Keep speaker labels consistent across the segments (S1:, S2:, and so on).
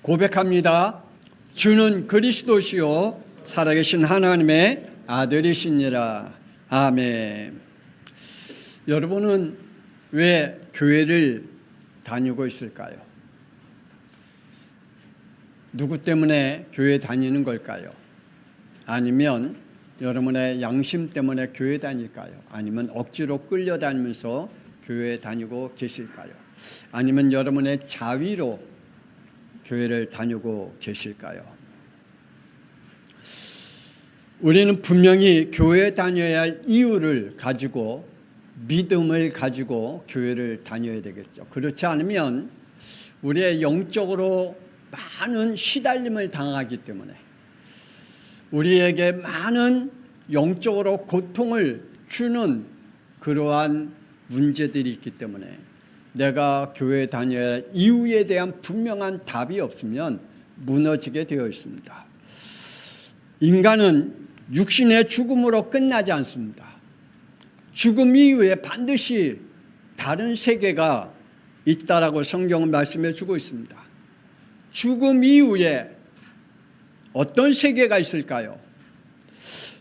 S1: 고백합니다. 주는 그리스도시요 살아계신 하나님의 아들이시니라. 아멘. 여러분은 왜 교회를 다니고 있을까요? 누구 때문에 교회 다니는 걸까요? 아니면 여러분의 양심 때문에 교회 다닐까요? 아니면 억지로 끌려다니면서 교회 다니고 계실까요? 아니면 여러분의 자위로 교회를 다니고 계실까요? 우리는 분명히 교회 다녀야 할 이유를 가지고 믿음을 가지고 교회를 다녀야 되겠죠. 그렇지 않으면 우리의 영적으로 많은 시달림을 당하기 때문에 우리에게 많은 영적으로 고통을 주는 그러한 문제들이 있기 때문에 내가 교회에 다녀야 할 이유에 대한 분명한 답이 없으면 무너지게 되어 있습니다. 인간은 육신의 죽음으로 끝나지 않습니다. 죽음 이후에 반드시 다른 세계가 있다라고 성경은 말씀해 주고 있습니다. 죽음 이후에 어떤 세계가 있을까요?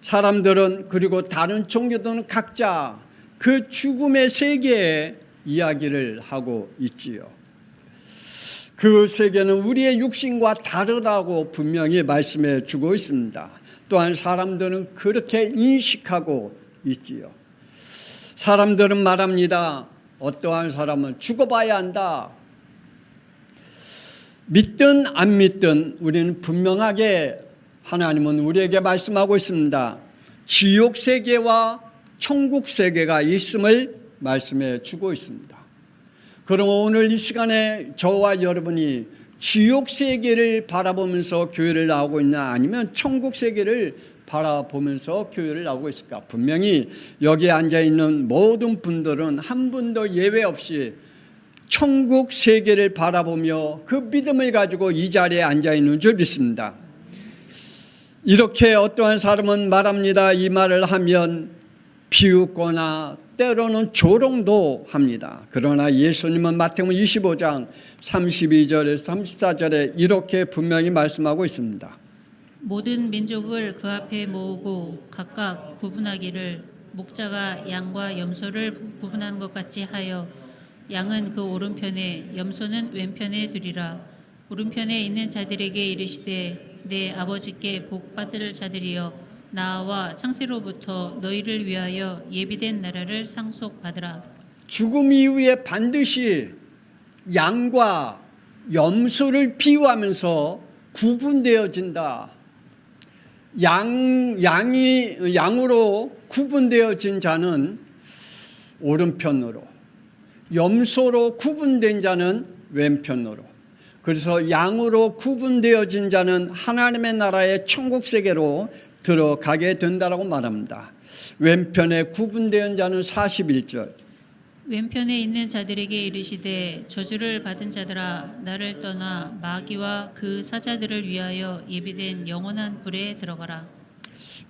S1: 사람들은 그리고 다른 종교들은 각자 그 죽음의 세계에 이야기를 하고 있지요. 그 세계는 우리의 육신과 다르다고 분명히 말씀해 주고 있습니다. 또한 사람들은 그렇게 인식하고 있지요. 사람들은 말합니다. 어떠한 사람은 죽어봐야 한다. 믿든 안 믿든 우리는 분명하게 하나님은 우리에게 말씀하고 있습니다. 지옥 세계와 천국 세계가 있음을 말씀해 주고 있습니다. 그럼 오늘 이 시간에 저와 여러분이 지옥 세계를 바라보면서 교회를 나오고 있나 아니면 천국 세계를 바라보면서 교회를 나오고 있을까? 분명히 여기에 앉아있는 모든 분들은 한 분도 예외 없이 천국 세계를 바라보며 그 믿음을 가지고 이 자리에 앉아있는 줄 믿습니다. 이렇게 어떠한 사람은 말합니다. 이 말을 하면 비웃거나 때로는 조롱도 합니다. 그러나 예수님은 마태복음 25장 32절에서 34절에 이렇게 분명히 말씀하고 있습니다.
S2: 모든 민족을 그 앞에 모으고 각각 구분하기를 목자가 양과 염소를 구분하는 것 같이 하여 양은 그 오른편에 염소는 왼편에 두리라. 오른편에 있는 자들에게 이르시되 내 아버지께 복 받을 자들이여 나와 창세로부터 너희를 위하여 예비된 나라를 상속받으라.
S1: 죽음 이후에 반드시 양과 염소를 비유하면서 구분되어진다. 양으로 구분되어진 자는 오른편으로, 염소로 구분된 자는 왼편으로. 그래서 양으로 구분되어진 자는 하나님의 나라의 천국 세계로 들어가게 된다라고 말합니다. 왼편에 구분된 자는 41절.
S2: 왼편에 있는 자들에게 이르시되 저주를 받은 자들아 나를 떠나 마귀와 그 사자들을 위하여 예비된 영원한 불에 들어가라.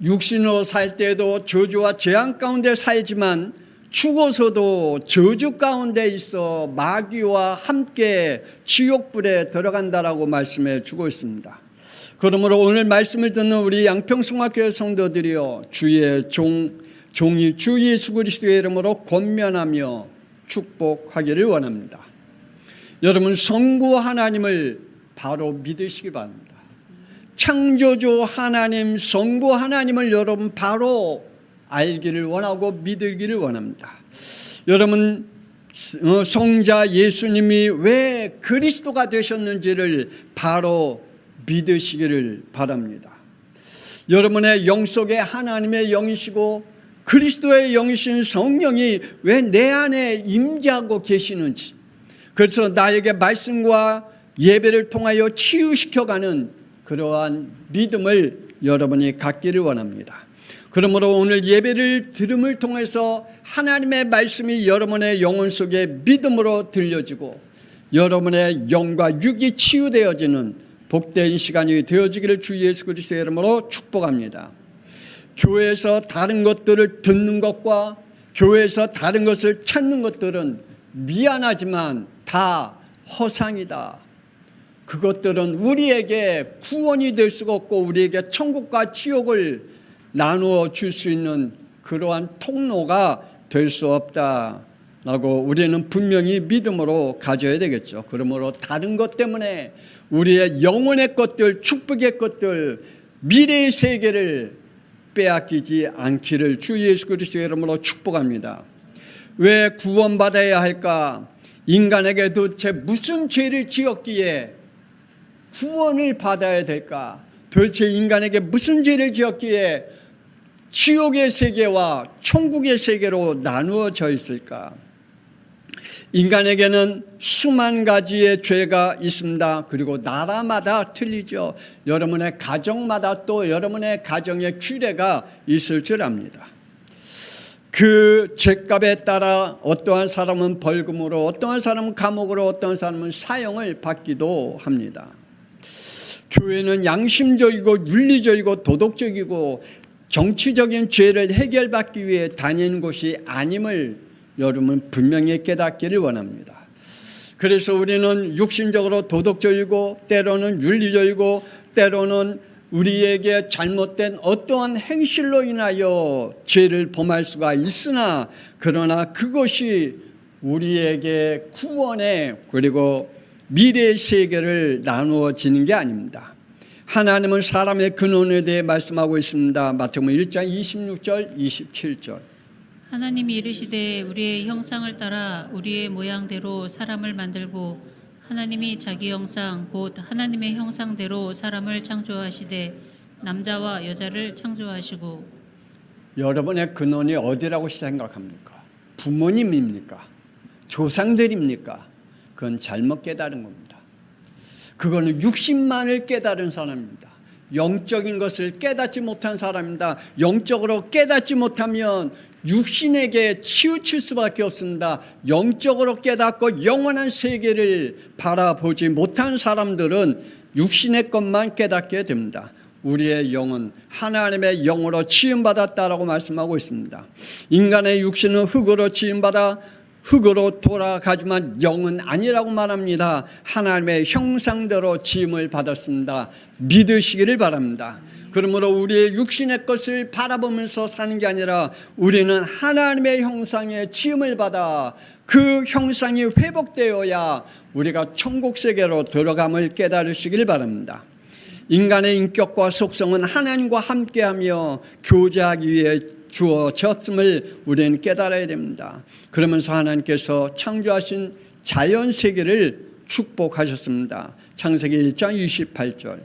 S2: 육신으로
S1: 살 때도 저주와 재앙 가운데 살지만 죽어서도 저주 가운데 있어 마귀와 함께 지옥불에 들어간다라고 말씀해 주고 있습니다. 그러므로 오늘 말씀을 듣는 우리 양평성화교회 성도들이여 주의 종이 주 예수 그리스도의 이름으로 권면하며 축복하기를 원합니다. 여러분 성부 하나님을 바로 믿으시기 바랍니다. 창조주 하나님, 성부 하나님을 여러분 바로 알기를 원하고 믿기를 원합니다. 여러분 성자 예수님이 왜 그리스도가 되셨는지를 바로 믿으시기를 바랍니다. 여러분의 영 속에 하나님의 영이시고 그리스도의 영이신 성령이 왜 내 안에 임재하고 계시는지, 그래서 나에게 말씀과 예배를 통하여 치유시켜가는 그러한 믿음을 여러분이 갖기를 원합니다. 그러므로 오늘 예배를 들음을 통해서 하나님의 말씀이 여러분의 영혼 속에 믿음으로 들려지고 여러분의 영과 육이 치유되어지는 복된 시간이 되어지기를 주 예수 그리스도의 이름으로 축복합니다. 교회에서 다른 것들을 듣는 것과 교회에서 다른 것을 찾는 것들은 미안하지만 다 허상이다. 그것들은 우리에게 구원이 될 수가 없고 우리에게 천국과 지옥을 나누어 줄 수 있는 그러한 통로가 될 수 없다라고 우리는 분명히 믿음으로 가져야 되겠죠. 그러므로 다른 것 때문에 우리의 영혼의 것들, 축복의 것들, 미래의 세계를 빼앗기지 않기를 주 예수 그리스도의 이름으로 축복합니다. 왜 구원받아야 할까? 인간에게 도대체 무슨 죄를 지었기에 구원을 받아야 될까? 도대체 인간에게 무슨 죄를 지었기에 지옥의 세계와 천국의 세계로 나누어져 있을까? 인간에게는 수만 가지의 죄가 있습니다. 그리고 나라마다 틀리죠. 여러분의 가정마다 또 여러분의 가정의 규례가 있을 줄 압니다. 그 죄값에 따라 어떠한 사람은 벌금으로, 어떠한 사람은 감옥으로, 어떠한 사람은 사형을 받기도 합니다. 교회는 양심적이고 윤리적이고 도덕적이고 정치적인 죄를 해결받기 위해 다니는 곳이 아님을 여러분 분명히 깨닫기를 원합니다. 그래서 우리는 육신적으로 도덕적이고 때로는 윤리적이고 때로는 우리에게 잘못된 어떠한 행실로 인하여 죄를 범할 수가 있으나 그러나 그것이 우리에게 구원의 그리고 미래의 세계를 나누어지는 게 아닙니다. 하나님은 사람의 근원에 대해 말씀하고 있습니다. 마태복음 1장 26절 27절.
S2: 하나님이 이르시되 우리의 형상을 따라 우리의 모양대로 사람을 만들고 하나님이 자기 형상 곧 하나님의 형상대로 사람을 창조하시되 남자와 여자를 창조하시고.
S1: 여러분의 근원이 어디라고 생각합니까? 부모님입니까? 조상들입니까? 그건 잘못 깨달은 겁니다. 그거는 육신만을 깨달은 사람입니다. 영적인 것을 깨닫지 못한 사람입니다. 영적으로 깨닫지 못하면 육신에게 치우칠 수밖에 없습니다. 영적으로 깨닫고 영원한 세계를 바라보지 못한 사람들은 육신의 것만 깨닫게 됩니다. 우리의 영은 하나님의 영으로 지음받았다라고 말씀하고 있습니다. 인간의 육신은 흙으로 지음받아 흙으로 돌아가지만 영은 아니라고 말합니다. 하나님의 형상대로 지음을 받았습니다. 믿으시기를 바랍니다. 그러므로 우리의 육신의 것을 바라보면서 사는 게 아니라 우리는 하나님의 형상의 지음을 받아 그 형상이 회복되어야 우리가 천국 세계로 들어감을 깨달으시길 바랍니다. 인간의 인격과 속성은 하나님과 함께하며 교제하기 위해 주어졌음을 우리는 깨달아야 됩니다. 그러면서 하나님께서 창조하신 자연 세계를 축복하셨습니다. 창세기 1장 28절.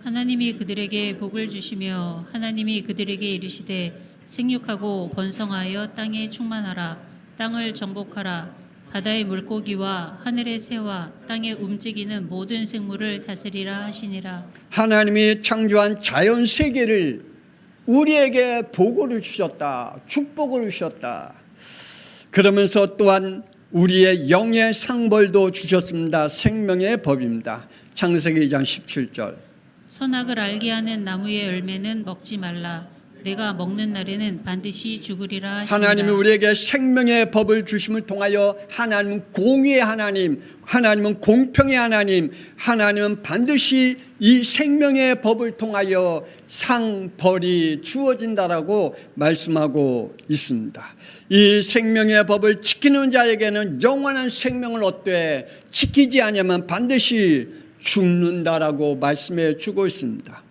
S2: 하나님이 그들에게 복을 주시며 하나님이 그들에게 이르시되 생육하고 번성하여 땅에 충만하라. 땅을 정복하라. 바다의 물고기와 하늘의 새와 땅에 움직이는 모든 생물을 다스리라 하시니라.
S1: 하나님이 창조한 자연 세계를 우리에게 복을 주셨다. 축복을 주셨다. 그러면서 또한 우리의 영의 상벌도 주셨습니다. 생명의 법입니다. 창세기 2장 17절.
S2: 선악을 알게 하는 나무의 열매는 먹지 말라. 내가 먹는 날에는 반드시 죽으리라 하시니라.
S1: 하나님이 우리에게 생명의 법을 주심을 통하여 하나님은 공의의 하나님, 하나님은 공평의 하나님, 하나님은 반드시 이 생명의 법을 통하여 상벌이 주어진다라고 말씀하고 있습니다. 이 생명의 법을 지키는 자에게는 영원한 생명을 얻되 지키지 않으면 반드시 죽는다라고 말씀해 주고 있습니다.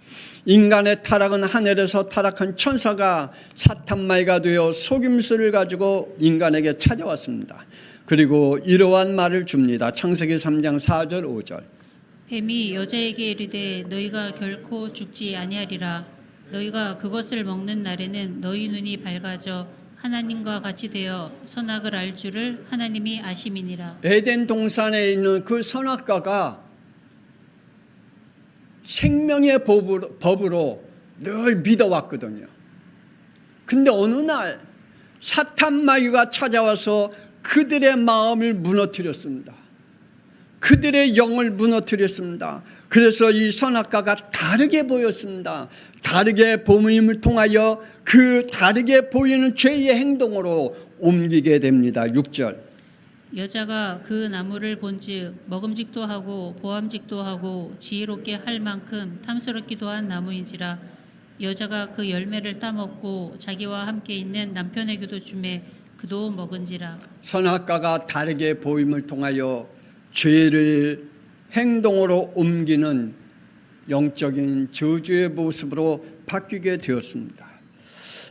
S1: 인간의 타락은 하늘에서 타락한 천사가 사탄마귀가 되어 속임수를 가지고 인간에게 찾아왔습니다. 그리고 이러한 말을 줍니다. 창세기 3장 4절 5절.
S2: 뱀이 여자에게 이르되 너희가 결코 죽지 아니하리라. 너희가 그것을 먹는 날에는 너희 눈이 밝아져 하나님과 같이 되어 선악을 알 줄을 하나님이 아심이니라.
S1: 에덴 동산에 있는 그 선악과가 생명의 법으로 늘 믿어왔거든요. 근데 어느 날 사탄마귀가 찾아와서 그들의 마음을 무너뜨렸습니다. 그들의 영을 무너뜨렸습니다. 그래서 이 선악과가 다르게 보였습니다. 다르게 보임을 통하여 그 다르게 보이는 죄의 행동으로 옮기게 됩니다. 6절.
S2: 여자가 그 나무를 본즉 먹음직도 하고 보암직도 하고 지혜롭게 할 만큼 탐스럽기도 한 나무인지라 여자가 그 열매를 따먹고 자기와 함께 있는 남편에게도 주매 그도 먹은지라.
S1: 선악과가 다르게 보임을 통하여 죄를 행동으로 옮기는 영적인 저주의 모습으로 바뀌게 되었습니다.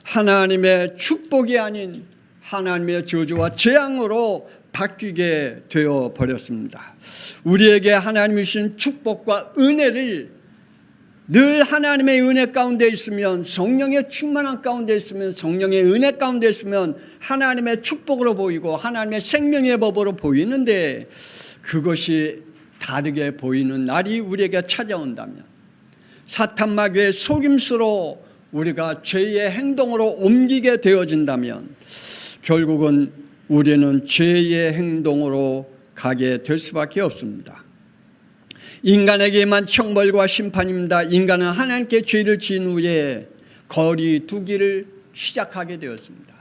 S1: 하나님의 축복이 아닌 하나님의 저주와 재앙으로 바뀌게 되어 버렸습니다. 우리에게 하나님이 주신 축복과 은혜를 늘 하나님의 은혜 가운데 있으면, 성령의 충만한 가운데 있으면, 성령의 은혜 가운데 있으면 하나님의 축복으로 보이고 하나님의 생명의 법으로 보이는데, 그것이 다르게 보이는 날이 우리에게 찾아온다면, 사탄 마귀의 속임수로 우리가 죄의 행동으로 옮기게 되어진다면 결국은 우리는 죄의 행동으로 가게 될 수밖에 없습니다. 인간에게만 형벌과 심판입니다. 인간은 하나님께 죄를 지은 후에 거리 두기를 시작하게 되었습니다.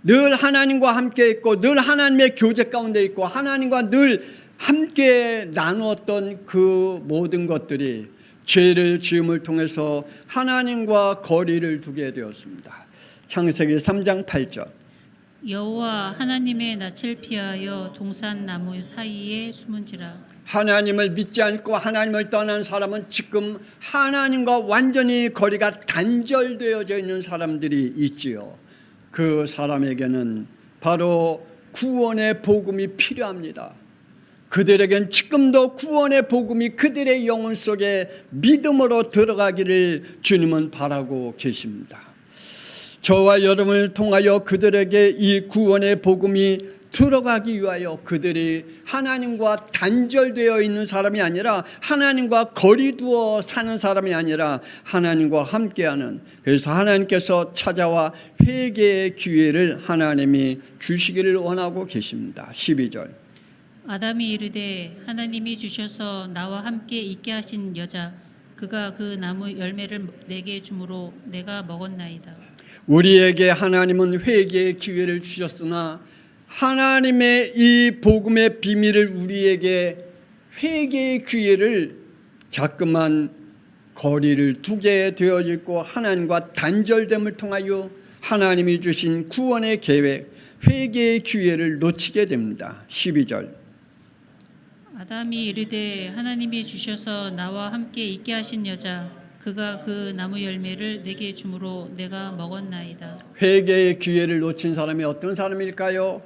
S1: 늘 하나님과 함께 있고 늘 하나님의 교제 가운데 있고 하나님과 늘 함께 나누었던 그 모든 것들이 죄를 지음을 통해서 하나님과 거리를 두게 되었습니다. 창세기 3장 8절.
S2: 여호와 하나님의 낯을 피하여 동산 나무 사이에 숨은지라.
S1: 하나님을 믿지 않고 하나님을 떠난 사람은 지금 하나님과 완전히 거리가 단절되어져 있는 사람들이 있지요. 그 사람에게는 바로 구원의 복음이 필요합니다. 그들에겐 지금도 구원의 복음이 그들의 영혼 속에 믿음으로 들어가기를 주님은 바라고 계십니다. 저와 여러분을 통하여 그들에게 이 구원의 복음이 들어가기 위하여 그들이 하나님과 단절되어 있는 사람이 아니라 하나님과 거리 두어 사는 사람이 아니라 하나님과 함께하는, 그래서 하나님께서 찾아와 회개의 기회를 하나님이 주시기를 원하고 계십니다. 12절.
S2: 아담이 이르되 하나님이 주셔서 나와 함께 있게 하신 여자 그가 그 나무 열매를 내게 주므로 내가 먹었나이다.
S1: 우리에게 하나님은 회개의 기회를 주셨으나 하나님의 이 복음의 비밀을 우리에게 회개의 기회를 자꾸만 거리를 두게 되어 있고 하나님과 단절됨을 통하여 하나님이 주신 구원의 계획, 회개의 기회를 놓치게 됩니다. 12절.
S2: 아담이 이르되 하나님이 주셔서 나와 함께 있게 하신 여자 그가 그 나무 열매를 내게 주므로 내가 먹었나이다.
S1: 회개의 기회를 놓친 사람이 어떤 사람일까요?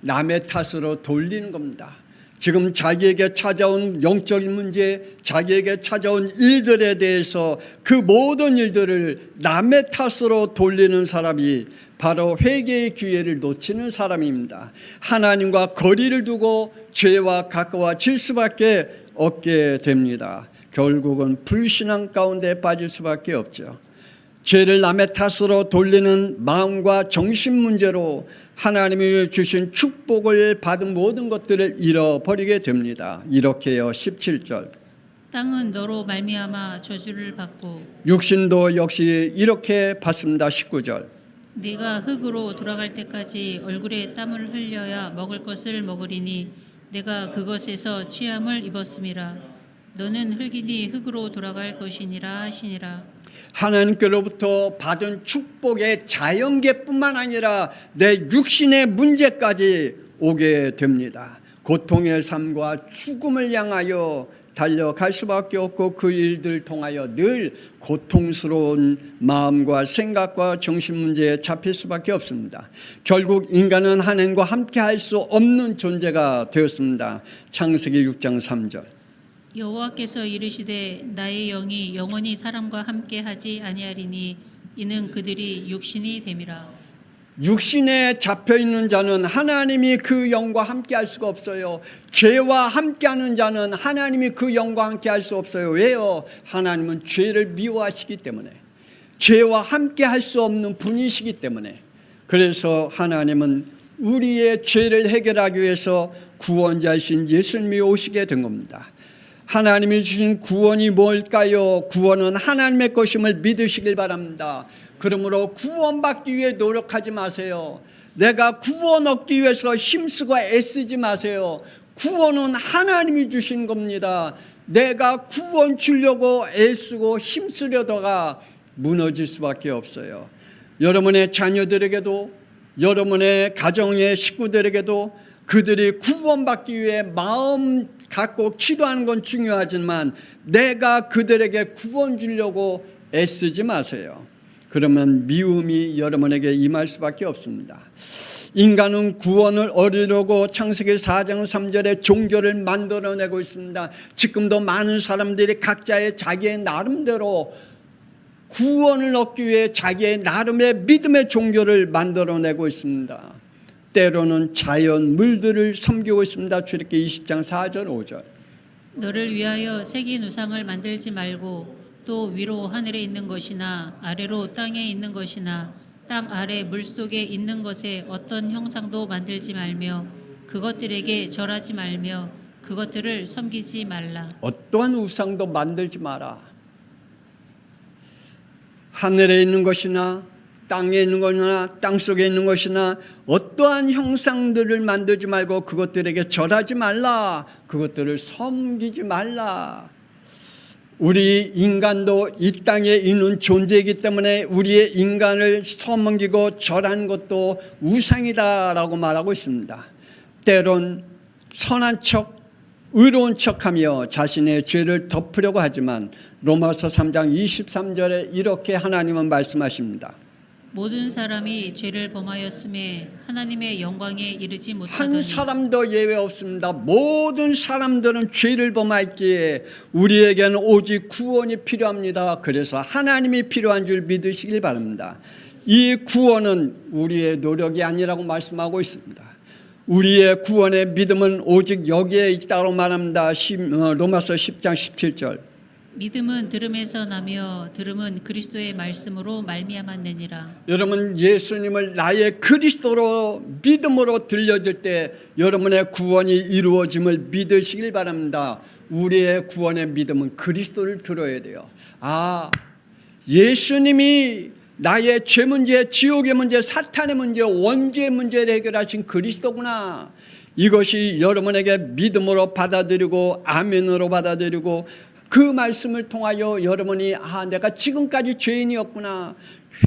S1: 남의 탓으로 돌리는 겁니다. 지금 자기에게 찾아온 영적인 문제, 자기에게 찾아온 일들에 대해서 그 모든 일들을 남의 탓으로 돌리는 사람이 바로 회개의 기회를 놓치는 사람입니다. 하나님과 거리를 두고 죄와 가까워질 수밖에 없게 됩니다. 결국은 불신앙 가운데 빠질 수밖에 없죠. 죄를 남의 탓으로 돌리는 마음과 정신 문제로 하나님이 주신 축복을 받은 모든 것들을 잃어버리게 됩니다. 이렇게요. 17절.
S2: 땅은 너로 말미암아 저주를 받고
S1: 육신도 역시 이렇게 받습니다. 19절.
S2: 네가 흙으로 돌아갈 때까지 얼굴에 땀을 흘려야 먹을 것을 먹으리니 내가 그것에서 취함을 입었음이라. 너는 흙이니 흙으로 돌아갈 것이니라 하시니라.
S1: 하나님께로부터 받은 축복의 자연계뿐만 아니라 내 육신의 문제까지 오게 됩니다. 고통의 삶과 죽음을 향하여 달려갈 수밖에 없고 그 일들 통하여 늘 고통스러운 마음과 생각과 정신 문제에 잡힐 수밖에 없습니다. 결국 인간은 하나님과 함께할 수 없는 존재가 되었습니다. 창세기 6장 3절.
S2: 여호와께서 이르시되 나의 영이 영원히 사람과 함께하지 아니하리니 이는 그들이 육신이 됨이라.
S1: 육신에 잡혀있는 자는 하나님이 그 영과 함께할 수가 없어요. 죄와 함께하는 자는 하나님이 그 영과 함께할 수 없어요. 왜요? 하나님은 죄를 미워하시기 때문에, 죄와 함께할 수 없는 분이시기 때문에. 그래서 하나님은 우리의 죄를 해결하기 위해서 구원자이신 예수님이 오시게 된 겁니다. 하나님이 주신 구원이 뭘까요? 구원은 하나님의 것임을 믿으시길 바랍니다. 그러므로 구원받기 위해 노력하지 마세요. 내가 구원 얻기 위해서 힘쓰고 애쓰지 마세요. 구원은 하나님이 주신 겁니다. 내가 구원 주려고 애쓰고 힘쓰려다가 무너질 수밖에 없어요. 여러분의 자녀들에게도, 여러분의 가정의 식구들에게도 그들이 구원받기 위해 마음 갖고 기도하는 건 중요하지만 내가 그들에게 구원 주려고 애쓰지 마세요. 그러면 미움이 여러분에게 임할 수밖에 없습니다. 인간은 구원을 얻으려고 창세기 4장 3절에 종교를 만들어내고 있습니다. 지금도 많은 사람들이 각자의 자기의 나름대로 구원을 얻기 위해 자기의 나름의 믿음의 종교를 만들어내고 있습니다. 때로는 자연 물들을 섬기고 있습니다. 출애굽기 20장 4절 5절.
S2: 너를 위하여 새긴 우상을 만들지 말고 또 위로 하늘에 있는 것이나 아래로 땅에 있는 것이나 땅 아래 물속에 있는 것에 어떤 형상도 만들지 말며 그것들에게 절하지 말며 그것들을 섬기지 말라.
S1: 어떠한 우상도 만들지 마라. 하늘에 있는 것이나 땅에 있는 것이나 땅속에 있는 것이나 어떠한 형상들을 만들지 말고 그것들에게 절하지 말라. 그것들을 섬기지 말라. 우리 인간도 이 땅에 있는 존재이기 때문에 우리의 인간을 섬기고 절하는 것도 우상이다라고 말하고 있습니다. 때론 선한 척, 의로운 척하며 자신의 죄를 덮으려고 하지만 로마서 3장 23절에 이렇게 하나님은 말씀하십니다.
S2: 모든 사람이 죄를 범하였음에 하나님의 영광에 이르지 못하더니
S1: 한 사람도 예외 없습니다. 모든 사람들은 죄를 범하였기에 우리에게는 오직 구원이 필요합니다. 그래서 하나님이 필요한 줄 믿으시길 바랍니다. 이 구원은 우리의 노력이 아니라고 말씀하고 있습니다. 우리의 구원의 믿음은 오직 여기에 있다고 말합니다. 로마서 10장 17절.
S2: 믿음은 들음에서 나며 들음은 그리스도의 말씀으로 말미암았느니라.
S1: 여러분, 예수님을 나의 그리스도로 믿음으로 들려질 때 여러분의 구원이 이루어짐을 믿으시길 바랍니다. 우리의 구원의 믿음은 그리스도를 들어야 돼요. 아, 예수님이 나의 죄 문제, 지옥의 문제, 사탄의 문제, 원죄의 문제를 해결하신 그리스도구나. 이것이 여러분에게 믿음으로 받아들이고 아멘으로 받아들이고 그 말씀을 통하여 여러분이 내가 지금까지 죄인이었구나.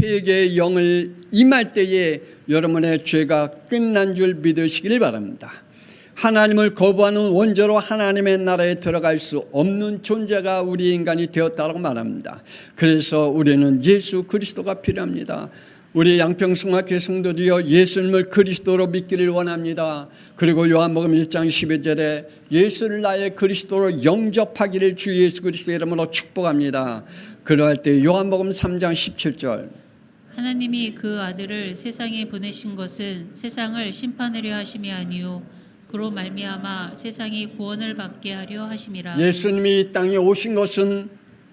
S1: 회개의 영을 임할 때에 여러분의 죄가 끝난 줄 믿으시길 바랍니다. 하나님을 거부하는 원죄로 하나님의 나라에 들어갈 수 없는 존재가 우리 인간이 되었다고 말합니다. 그래서 우리는 예수 그리스도가 필요합니다. 우리 양평성학회 성도들이여 예수님을 그리스도로 믿기를 원합니다. 그리고 요한복음 1장 12절에 예수를 나의 그리스도로 영접하기를 주 예수 그리스도의 이름으로 축복합니다. 그러할 때 요한복음 3장 17절.
S2: 하나님이 그 아들을 세상에 보내신 것은 세상을 심판하려 하심이 아니요 그로 말미암아 세상이 구원을 받게 하려 하심이라.
S1: 예수님이 이 땅에 오신 것은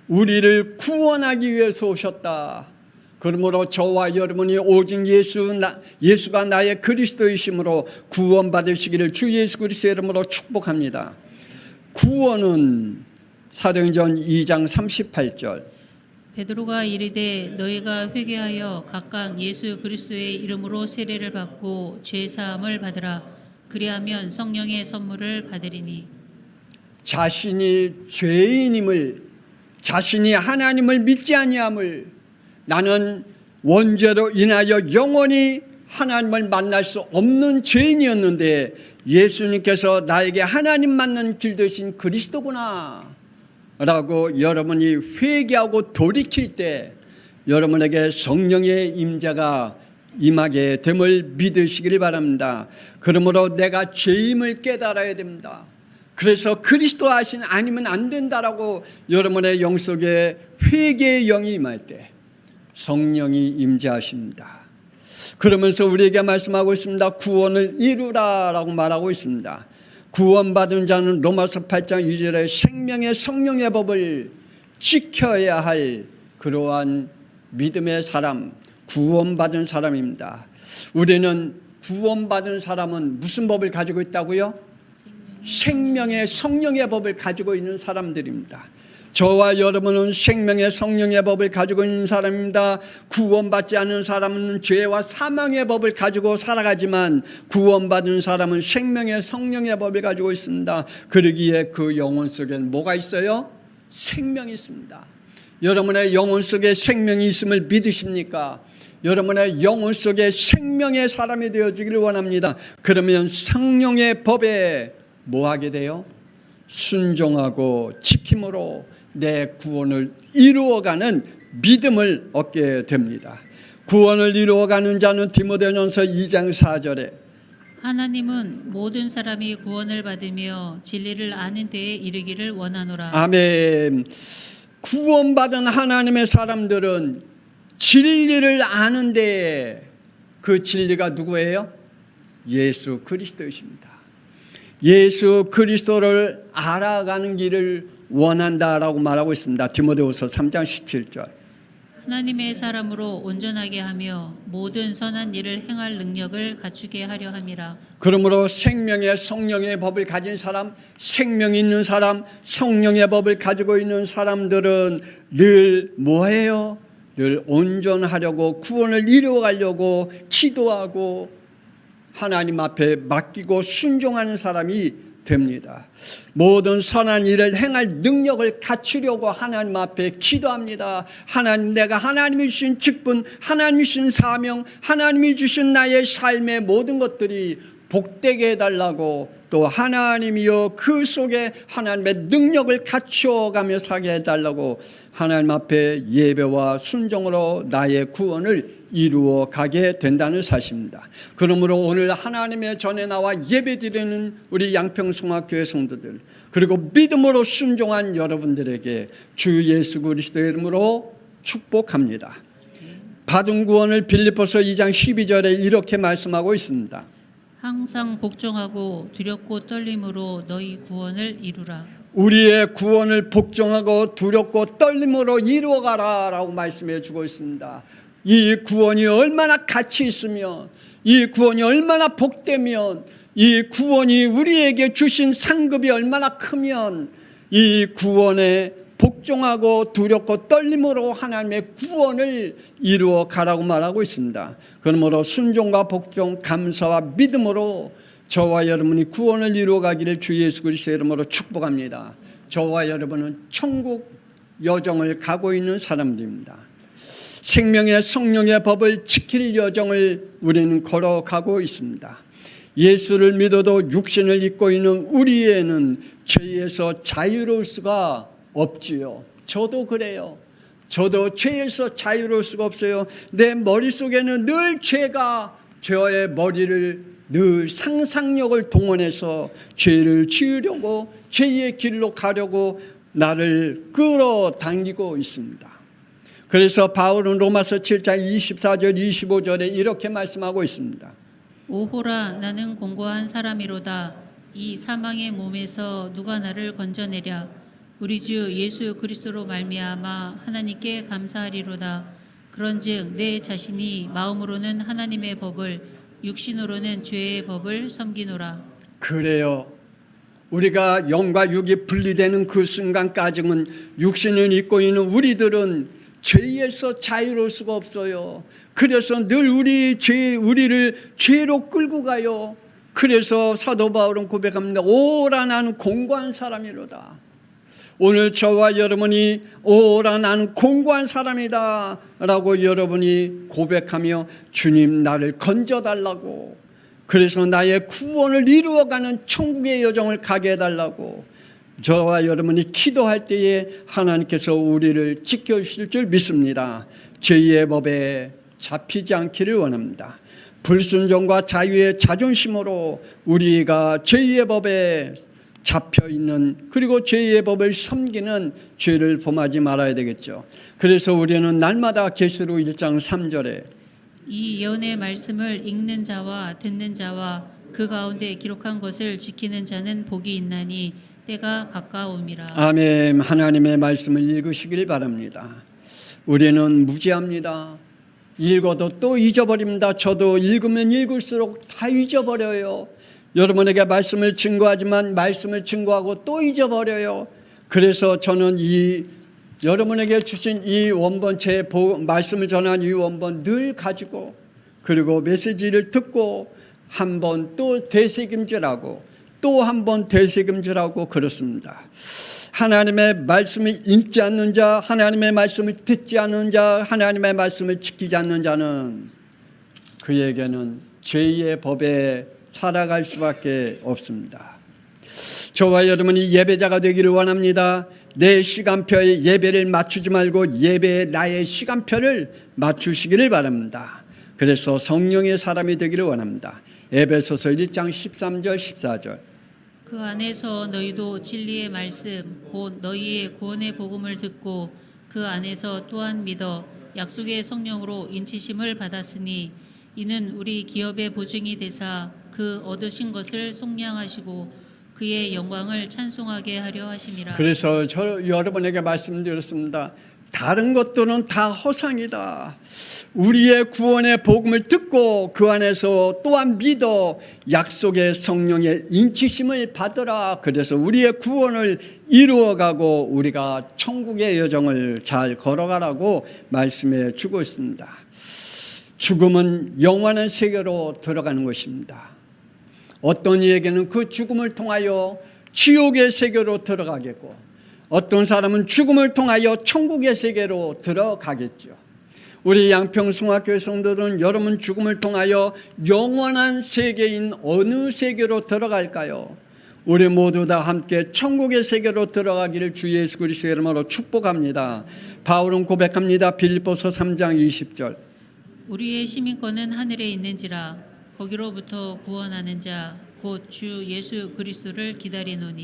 S1: 우리를 구원하기 위해서 오셨다. 그러므로 저와 여러분이 오직 예수가 나의 그리스도이심으로 구원받으시기를 주 예수 그리스도의 이름으로 축복합니다. 구원은 사도행전 2장 38절.
S2: 베드로가 이르되 너희가 회개하여 각각 예수 그리스도의 이름으로 세례를 받고 죄 사함을 받으라. 그리하면 성령의 선물을 받으리니.
S1: 자신이 죄인임을, 자신이 하나님을 믿지 아니함을, 나는 원죄로 인하여 영원히 하나님을 만날 수 없는 죄인이었는데 예수님께서 나에게 하나님 만나는 길 되신 그리스도구나 라고 여러분이 회개하고 돌이킬 때 여러분에게 성령의 임재가 임하게 됨을 믿으시길 바랍니다. 그러므로 내가 죄임을 깨달아야 됩니다. 그래서 그리스도 하신 아니면 안 된다라고 여러분의 영 속에 회개의 영이 임할 때 성령이 임재하십니다. 그러면서 우리에게 말씀하고 있습니다. 구원을 이루라라고 말하고 있습니다. 구원받은 자는 로마서 8장 2절에 생명의 성령의 법을 지켜야 할 그러한 믿음의 사람, 구원받은 사람입니다. 우리는 구원받은 사람은 무슨 법을 가지고 있다고요? 생명의 성령의 법을 가지고 있는 사람들입니다. 저와 여러분은 생명의 성령의 법을 가지고 있는 사람입니다. 구원받지 않은 사람은 죄와 사망의 법을 가지고 살아가지만 구원받은 사람은 생명의 성령의 법을 가지고 있습니다. 그러기에 그 영혼 속에는 뭐가 있어요? 생명이 있습니다. 여러분의 영혼 속에 생명이 있음을 믿으십니까? 여러분의 영혼 속에 생명의 사람이 되어지기를 원합니다. 그러면 성령의 법에 뭐하게 돼요? 순종하고 지킴으로 내 구원을 이루어가는 믿음을 얻게 됩니다. 구원을 이루어가는 자는 디모데전서 2장 4절에
S2: 하나님은 모든 사람이 구원을 받으며 진리를 아는 데에 이르기를 원하노라.
S1: 아멘. 구원받은 하나님의 사람들은 진리를 아는데 그 진리가 누구예요? 예수 그리스도이십니다. 예수 그리스도를 알아가는 길을 원한다라고 말하고 있습니다. 디모데후서 3장 17절.
S2: 하나님의 사람으로 온전하게 하며 모든 선한 일을 행할 능력을 갖추게 하려 함이라.
S1: 그러므로 생명의 성령의 법을 가진 사람, 생명 있는 사람, 성령의 법을 가지고 있는 사람들은 늘 뭐해요? 늘 온전하려고 구원을 이루어가려고 기도하고 하나님 앞에 맡기고 순종하는 사람이 됩니다. 모든 선한 일을 행할 능력을 갖추려고 하나님 앞에 기도합니다. 하나님, 내가 하나님이 주신 직분, 하나님이 주신 사명, 하나님이 주신 나의 삶의 모든 것들이 복되게 해달라고, 또 하나님이여 그 속에 하나님의 능력을 갖추어가며 살게 해달라고 하나님 앞에 예배와 순종으로 나의 구원을 이루어 가게 된다는 사실입니다. 그러므로 오늘 하나님의 전에 나와 예배드리는 우리 양평송학교회 성도들, 그리고 믿음으로 순종한 여러분들에게 주 예수 그리스도의 이름으로 축복합니다. 받은 구원을 빌립보서 2장 12절에 이렇게 말씀하고 있습니다.
S2: 항상 복종하고 두렵고 떨림으로 너희 구원을 이루라.
S1: 우리의 구원을 복종하고 두렵고 떨림으로 이루어가라 라고 말씀해 주고 있습니다. 이 구원이 얼마나 가치 있으면, 이 구원이 얼마나 복되면, 이 구원이 우리에게 주신 상급이 얼마나 크면 이 구원에 복종하고 두렵고 떨림으로 하나님의 구원을 이루어 가라고 말하고 있습니다. 그러므로 순종과 복종, 감사와 믿음으로 저와 여러분이 구원을 이루어 가기를 주 예수 그리스도의 이름으로 축복합니다. 저와 여러분은 천국 여정을 가고 있는 사람들입니다. 생명의 성령의 법을 지킬 여정을 우리는 걸어가고 있습니다. 예수를 믿어도 육신을 입고 있는 우리에는 죄에서 자유로울 수가 없지요. 저도 그래요. 저도 죄에서 자유로울 수가 없어요. 내 머릿속에는 늘 죄가 저의 머리를 늘 상상력을 동원해서 죄를 지으려고, 죄의 길로 가려고 나를 끌어당기고 있습니다. 그래서 바울은 로마서 7장 24절 25절에 이렇게 말씀하고 있습니다.
S2: 오호라, 나는 공고한 사람이로다. 이 사망의 몸에서 누가 나를 건져내랴. 우리 주 예수 그리스도로 말미암아 하나님께 감사하리로다. 그런즉 내 자신이 마음으로는 하나님의 법을, 육신으로는 죄의 법을 섬기노라. 그래요. 우리가 영과 육이 분리되는 그 순간까지는 육신을 입고 있는 우리들은 죄에서 자유로울 수가 없어요. 그래서 늘 우리를 죄로 끌고 가요. 그래서 사도 바울은 고백합니다. 오라, 나는 공고한 사람이로다. 오늘 저와 여러분이 오라, 나는 공고한 사람이다 라고 여러분이 고백하며 주님 나를 건져달라고, 그래서 나의 구원을 이루어가는 천국의 여정을 가게 해달라고 저와 여러분이 기도할 때에 하나님께서 우리를 지켜주실 줄 믿습니다. 죄의 법에 잡히지 않기를 원합니다. 불순종과 자유의 자존심으로 우리가 죄의 법에 잡혀있는, 그리고 죄의 법을 섬기는 죄를 범하지 말아야 되겠죠. 그래서 우리는 날마다 계시록 1장 3절에 이 예언의 말씀을 읽는 자와 듣는 자와 그 가운데 기록한 것을 지키는 자는 복이 있나니 때가 가까움이라.
S1: 아멘. 하나님의 말씀을 읽으시길 바랍니다. 우리는 무지합니다. 읽어도 또 잊어버립니다. 저도 읽으면 읽을수록 다 잊어버려요. 여러분에게 말씀을 증거하지만 말씀을 증거하고 또 잊어버려요. 그래서 저는 여러분에게 주신 이 원본, 제 말씀을 전한 이 원본 늘 가지고, 그리고 메시지를 듣고 한 번 또 되새김질하고 또 한 번 되새김질하고 그렇습니다. 하나님의 말씀을 읽지 않는 자, 하나님의 말씀을 듣지 않는 자, 하나님의 말씀을 지키지 않는 자는 그에게는 죄의 법에 살아갈 수밖에 없습니다. 저와 여러분이 예배자가 되기를 원합니다. 내 시간표에 예배를 맞추지 말고 예배에 나의 시간표를 맞추시기를 바랍니다. 그래서 성령의 사람이 되기를 원합니다. 에베소서 1장 13절 14절.
S2: 그 안에서 너희도 진리의 말씀 곧 너희의 구원의 복음을 듣고 그 안에서 또한 믿어 약속의 성령으로 인치심을 받았으니 이는 우리 기업의 보증이 되사 그 얻으신 것을 속량하시고 그의 영광을 찬송하게 하려 하심이라.
S1: 그래서 저 여러분에게 말씀드렸습니다. 다른 것들은 다 허상이다. 우리의 구원의 복음을 듣고 그 안에서 또한 믿어 약속의 성령의 인치심을 받으라. 그래서 우리의 구원을 이루어가고 우리가 천국의 여정을 잘 걸어가라고 말씀해 주고 있습니다. 죽음은 영원한 세계로 들어가는 것입니다. 어떤 이에게는 그 죽음을 통하여 지옥의 세계로 들어가겠고, 어떤 사람은 죽음을 통하여 천국의 세계로 들어가겠죠. 우리 양평숭학교의 성도들은 여러분 죽음을 통하여 영원한 세계인 어느 세계로 들어갈까요? 우리 모두 다 함께 천국의 세계로 들어가기를 주 예수 그리스도의 이름으로 축복합니다. 바울은 고백합니다. 빌립보서 3장 20절.
S2: 우리의 시민권은 하늘에 있는지라 거기로부터 구원하는 자 곧 주 예수 그리스도를 기다리노니.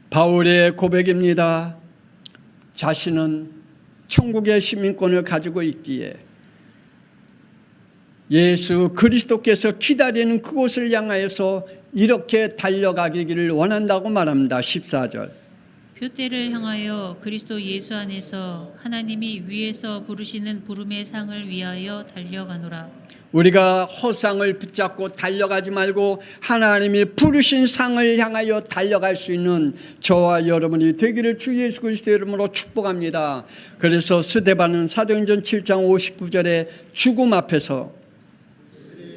S1: 바울의 고백입니다. 자신은 천국의 시민권을 가지고 있기에 예수 그리스도께서 기다리는 그곳을 향하여서 이렇게 달려가기를 원한다고 말합니다. 14절.
S2: 표대를 향하여 그리스도 예수 안에서 하나님이 위에서 부르시는 부름의 상을 위하여 달려가노라.
S1: 우리가 허상을 붙잡고 달려가지 말고 하나님이 부르신 상을 향하여 달려갈 수 있는 저와 여러분이 되기를 주 예수 그리스도의 이름으로 축복합니다. 그래서 스데반은 사도행전 7장 59절에 죽음 앞에서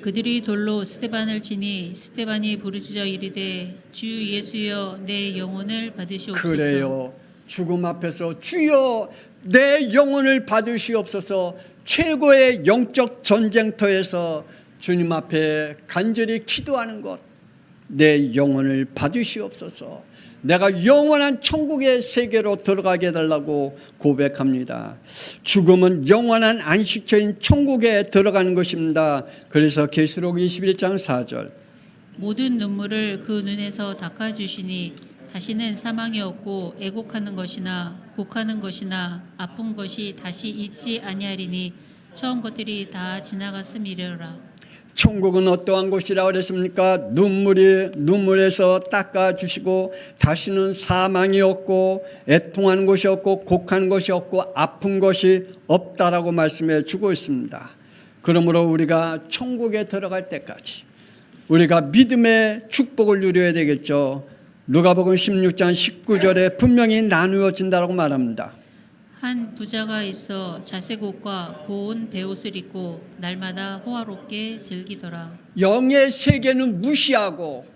S2: 그들이 돌로 스데반을 치니 스데반이 부르짖어 이르되 주 예수여 내 영혼을 받으시옵소서.
S1: 그래요. 죽음 앞에서 주여 내 영혼을 받으시옵소서. 최고의 영적 전쟁터에서 주님 앞에 간절히 기도하는 것, 내 영혼을 받으시옵소서. 내가 영원한 천국의 세계로 들어가게 해달라고 고백합니다. 죽음은 영원한 안식처인 천국에 들어가는 것입니다. 그래서 계시록 21장 4절.
S2: 모든 눈물을 그 눈에서 닦아주시니 다시는 사망이 없고 애곡하는 것이나 곡하는 것이나 아픈 것이 다시 있지 아니하리니 처음 것들이 다 지나갔음이려라.
S1: 천국은 어떠한 곳이라 그랬습니까? 눈물에서 닦아주시고 다시는 사망이 없고 애통하는 것이 없고 곡하는 것이 없고 아픈 것이 없다라고 말씀해 주고 있습니다. 그러므로 우리가 천국에 들어갈 때까지 우리가 믿음의 축복을 누려야 되겠죠. 누가복음 16장 19절에 분명히 나누어진다고 말합니다.
S2: 한 부자가 있어 자색 옷과 고운 베옷을 입고 날마다 호화롭게 즐기더라.
S1: 영의 세계는 무시하고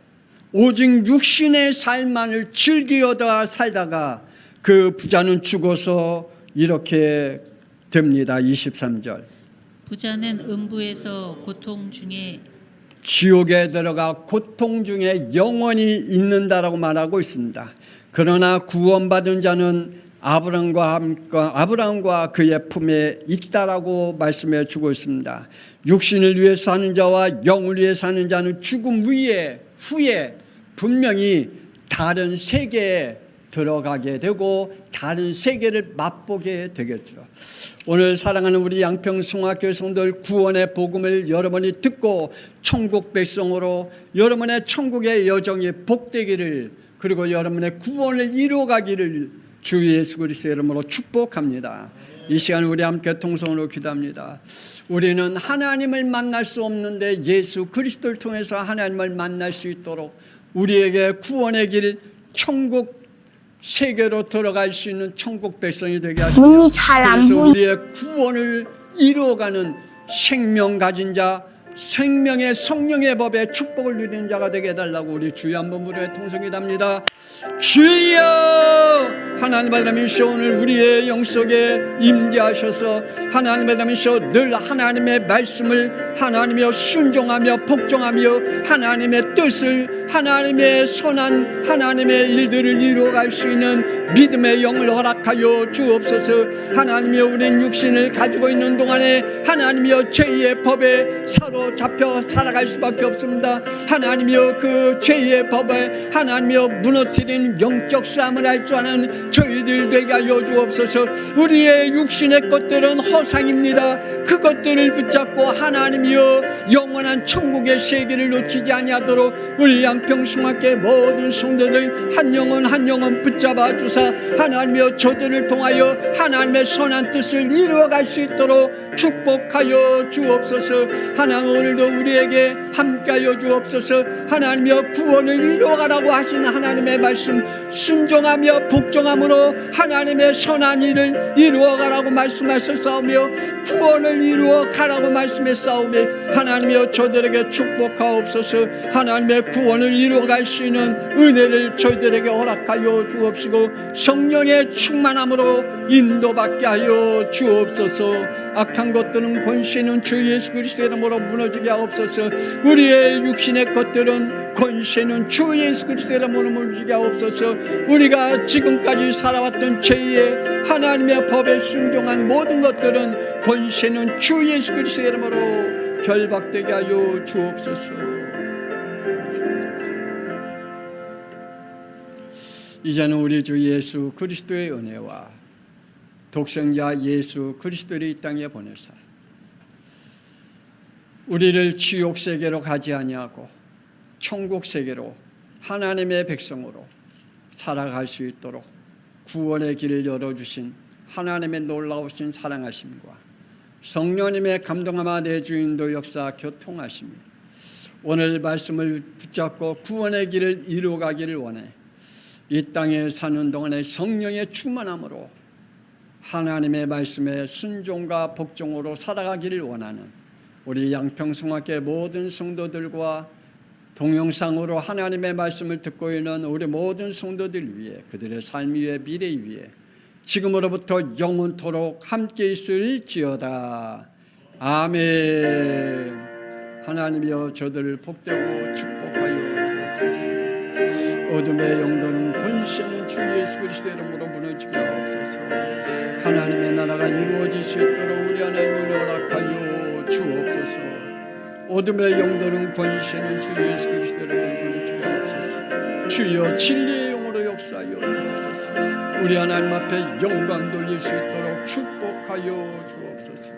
S1: 오직 육신의 삶만을 즐기어다 살다가 그 부자는 죽어서 이렇게 됩니다. 23절.
S2: 부자는 음부에서 고통 중에
S1: 지옥에 들어가 고통 중에 영원히 있는다라고 말하고 있습니다. 그러나 구원받은 자는 아브라함과 그의 품에 있다라고 말씀해 주고 있습니다. 육신을 위해 사는 자와 영을 위해 사는 자는 죽음 후에 분명히 다른 세계에 들어가게 되고 다른 세계를 맛보게 되겠죠. 오늘 사랑하는 우리 양평숭학교 성도들, 구원의 복음을 여러분이 듣고 천국 백성으로 여러분의 천국의 여정이 복되기를, 그리고 여러분의 구원을 이루어가기를 주 예수 그리스도의 이름으로 축복합니다. 이 시간 우리 함께 통성으로 기도합니다. 우리는 하나님을 만날 수 없는데 예수 그리스도를 통해서 하나님을 만날 수 있도록 우리에게 구원의 길, 천국 세계로 들어갈 수 있는 천국 백성이 되게 하시며
S3: 문이 잘 안
S1: 그래서
S3: 보이.
S1: 우리의 구원을 이루어가는 생명 가진 자, 생명의 성령의 법에 축복을 누리는 자가 되게 해달라고 우리 주여 한번 부르며 통성기도합니다. 주여 하나님의 담이시오 오늘 우리의 영속에 임재하셔서 하나님의 담이시오 늘 하나님의 말씀을 하나님이여 순종하며 복종하며 하나님의 뜻을 하나님의 선한 하나님의 일들을 이루어갈 수 있는 믿음의 영을 허락하여 주옵소서. 하나님이여 우리는 육신을 가지고 있는 동안에 하나님이여 죄의 법에 사로잡혀 살아갈 수밖에 없습니다. 하나님이여 그 죄의 법에 하나님이여 무너뜨리는 영적 싸움을 할 줄 아는 저희들 되게 하여 주옵소서. 우리의 육신의 것들은 허상입니다. 그것들을 붙잡고 하나님이여 영원한 천국의 세계를 놓치지 아니하도록 우리 양평숭학교 모든 성도들 한 영혼 붙잡아 주사 하나님이여 저들을 통하여 하나님의 선한 뜻을 이루어갈 수 있도록 축복하여 주옵소서. 하나님 오늘도 우리에게 함께하여 주옵소서. 하나님이여 구원을 이루어가라고 하시는 하나님의 말씀 순종하며 복종함으로 하나님의 선한 일을 이루어가라고 말씀하셨사오며 구원을 이루어가라고 말씀했사오며 하나님이여 저들에게 축복하옵소서. 하나님의 구원을 이루어갈 수 있는 은혜를 저희들에게 허락하여 주옵시고 성령의 충만함으로 인도받게 하여 주옵소서. 악한 것들은 권세는 주 예수 그리스도의 이름으로 무너지게 하옵소서. 우리의 육신의 것들은 권세는 주 예수 그리스도의 이름으로 무너지게 하옵소서. 우리가 지금까지 살아왔던 죄의 하나님의 법에 순종한 모든 것들은 권세는 주 예수 그리스도의 이름으로 결박되게 하여 주옵소서. 이제는 우리 주 예수 그리스도의 은혜와 독생자 예수 그리스도를 이 땅에 보내사 우리를 지옥 세계로 가지 아니하고 천국 세계로 하나님의 백성으로 살아갈 수 있도록 구원의 길을 열어주신 하나님의 놀라우신 사랑하심과 성령님의 감동함과 내주인도 역사 교통하심이 오늘 말씀을 붙잡고 구원의 길을 이루어가기를 원해 이 땅에 사는 동안에 성령의 충만함으로 하나님의 말씀에 순종과 복종으로 살아가기를 원하는 우리 양평숭학교 모든 성도들과 동영상으로 하나님의 말씀을 듣고 있는 우리 모든 성도들 위해 그들의 삶 위에 미래 위에 지금으로부터 영원토록 함께 있을지어다. 아멘. 하나님이여 저들을 복되고 축복하여 주옵소서. 어둠의 영도는 권세는 주 예수 그리스도의 이름으로 무너지게 하옵소서. 하나님의 나라가 이루어질 수 있도록 우리 하나님을 허락하여 주옵소서. 어둠의 영도는 권세는 주 예수 그리스도의 이름으로 무너지게 하옵소서. 주여 진리의 영으로 역사하여 주옵소서. 우리 하나님 앞에 영광 돌릴 수 있도록 축복하여 주옵소서.